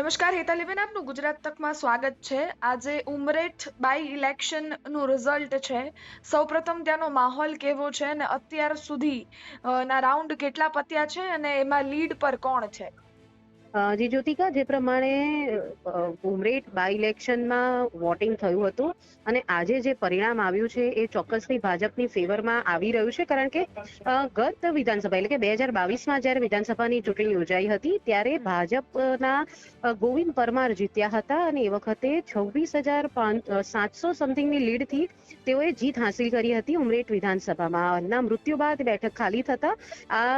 નમસ્કાર હેતાલીબેન, આપનું ગુજરાત તકમાં સ્વાગત છે. આજે ઉમરેઠ બાય ઇલેક્શનનું રિઝલ્ટ છે. સૌપ્રથમ ત્યાંનો માહોલ કેવો છે અને અત્યાર સુધી ના રાઉન્ડ કેટલા પત્યા છે અને એમાં લીડ પર કોણ છે? જી જ્યોતિકા, જે પ્રમાણે ઉમરેઠ બાય ઇલેક્શનમાં વોટિંગ થયું હતું અને આજે જે પરિણામ આવ્યું છે એ ચોક્કસથી ભાજપની ફેવરમાં આવી રહ્યું છે. કારણ કે ગત વિધાનસભા એટલે કે 2022માં જ્યારે વિધાનસભાની ચૂંટણી યોજાઈ હતી ત્યારે ભાજપના ગોવિંદ પરમાર જીત્યા હતા અને એ વખતે 26,700 સમથિંગની લીડથી તેઓએ જીત હાંસિલ કરી હતી ઉમરેઠ વિધાનસભામાં. ના મૃત્યુ બાદ બેઠક ખાલી થતા આ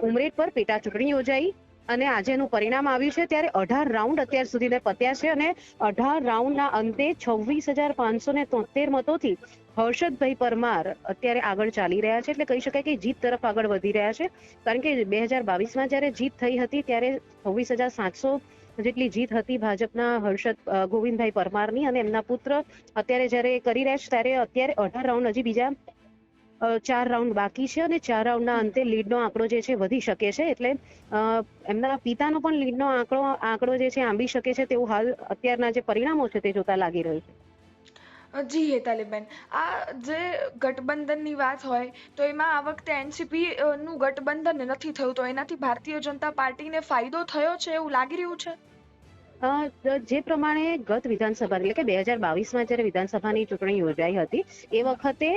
ઉમરેઠ પર પેટા ચૂંટણી યોજાઈ અને આજે એનું પરિણામ આવ્યું છે. ત્યારે 18 રાઉન્ડ અત્યાર સુધી પત્યા છે અને 18 રાઉન્ડના અંતે 26,573 મતોથી હર્ષદભાઈ પરમાર અત્યારે આગળ ચાલી રહ્યા છે. એટલે કહી શકાય કે જીત તરફ આગળ વધી રહ્યા છે. કારણ કે 2022માં જ્યારે જીત થઈ હતી ત્યારે 26,700 જેટલી જીત હતી ભાજપના ગોવિંદભાઈ પરમારની અને એમના પુત્ર અત્યારે જ્યારે કરી રહ્યા છે ત્યારે અત્યારે 18 રાઉન્ડ હજી બીજા 4 રાઉન્ડ બાકી છે અને 4 રાઉન્ડના અંતે લીડનો આંકડો જે છે વધી શકે છે. એટલે એમના પિતાનો પણ લીડનો આંકડો જે છે આંબી શકે છે તેવું હાલ અત્યારના જે પરિણામો છે તે જોતા લાગી રહ્યું છે. જી હેતાલીબેન, આ જે ગઠબંધનની વાત હોય તો એમાં આ વખતે એનસીપી નું ગઠબંધન નથી થયું, તો એનાથી ભારતીય જનતા પાર્ટીને ફાયદો થયો છે એવું લાગી રહ્યું છે? જે પ્રમાણે ગત વિધાનસભા એટલે કે 2022માં જ્યારે વિધાનસભાની ચૂંટણી યોજાઈ હતી એ વખતે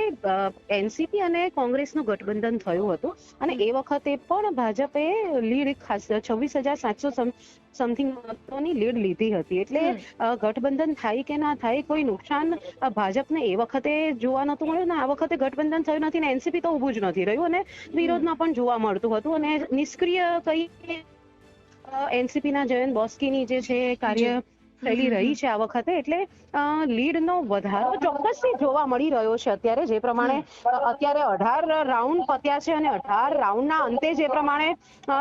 એનસીપી અને કોંગ્રેસનું ગઠબંધન થયું હતું અને એ વખતે પણ ભાજપે લીડ ખાસ 26,700 સમથિંગ મતોની લીડ લીધી હતી. એટલે ગઠબંધન થાય કે ના થાય કોઈ નુકસાન ભાજપને એ વખતે જોવા નતું મળ્યું ને આ વખતે ગઠબંધન થયું નથી ને એનસીપી તો ઊભું જ નથી રહ્યું અને વિરોધમાં પણ જોવા મળતું હતું અને નિષ્ક્રિય કઈ એનસીપીના જયંત બોસ્કીની જે છે કાર્ય શૈલી રહી છે આ વખતે. એટલે લીડનો વધારો ચોક્કસથી જોવા મળી રહ્યો છે અત્યારે. જે પ્રમાણે અત્યારે 18 રાઉન્ડ પત્યા છે અને 18 રાઉન્ડના અંતે જે પ્રમાણે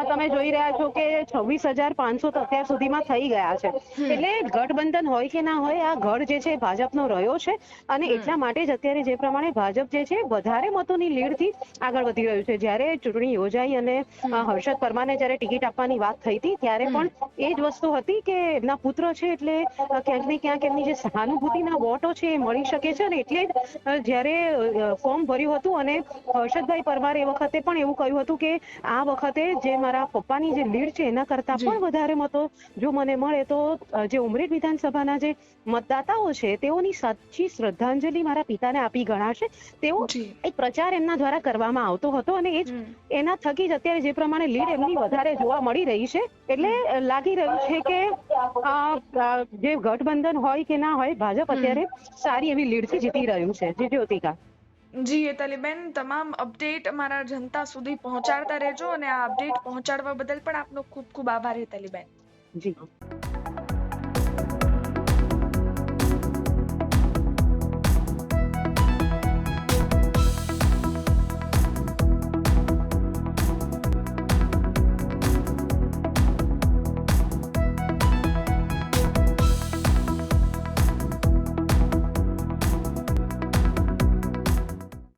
તમે જોઈ રહ્યા છો કે 26,500 અત્યાર સુધીમાં થઈ ગયા છે. એટલે ગઠબંધન હોય કે ના હોય આ ગઢ જે છે ભાજપનો રહ્યો છે અને એટલા માટે જ અત્યારે જે પ્રમાણે ભાજપ જે છે વધારે મતોની લીડથી આગળ વધી રહ્યું છે. જ્યારે ચૂંટણી યોજાઈ અને હર્ષદ પરમારને જ્યારે ટિકિટ આપવાની વાત થઈ હતી ત્યારે પણ એ જ વસ્તુ હતી કે એમના પુત્ર છે એટલે ક્યાંક ને ક્યાંક એમની જે સહાનુભૂતિના વોટો છે એ મળી શકે છે અને એટલે જ જ્યારે ફોર્મ ભર્યું હતું અને હર્ષદભાઈ પરમારે એ વખતે પણ એવું કહ્યું હતું કે આ વખતે જે મારા પપ્પાની જે લીડ છે એના કરતા પણ વધારે મતો જો મને મળે તો જે ઉમરેઠ વિધાનસભાના જે મતદાતાઓ છે તેઓની સાચી શ્રદ્ધાંજલિ મારા પિતાને આપી ગણાશે તેવો એક પ્રચાર એમના દ્વારા કરવામાં આવતો હતો અને એ જ એના થકી જ અત્યારે જે પ્રમાણે લીડ એમની વધારે જોવા મળી રહી છે. એટલે લાગી રહ્યું છે કે જે ગઠબંધન હોય કે ના હોય ભાજપ અત્યારે સારી એવી લીડથી જીતી રહ્યું છે. જી જ્યોતિકા. જી હેતાલીબેન, તમામ અપડેટ અમારા જનતા સુધી પહોંચાડતા રહેજો અને આ અપડેટ પહોંચાડવા બદલ પણ આપનો ખૂબ ખૂબ આભાર હેતાલીબેન. જી.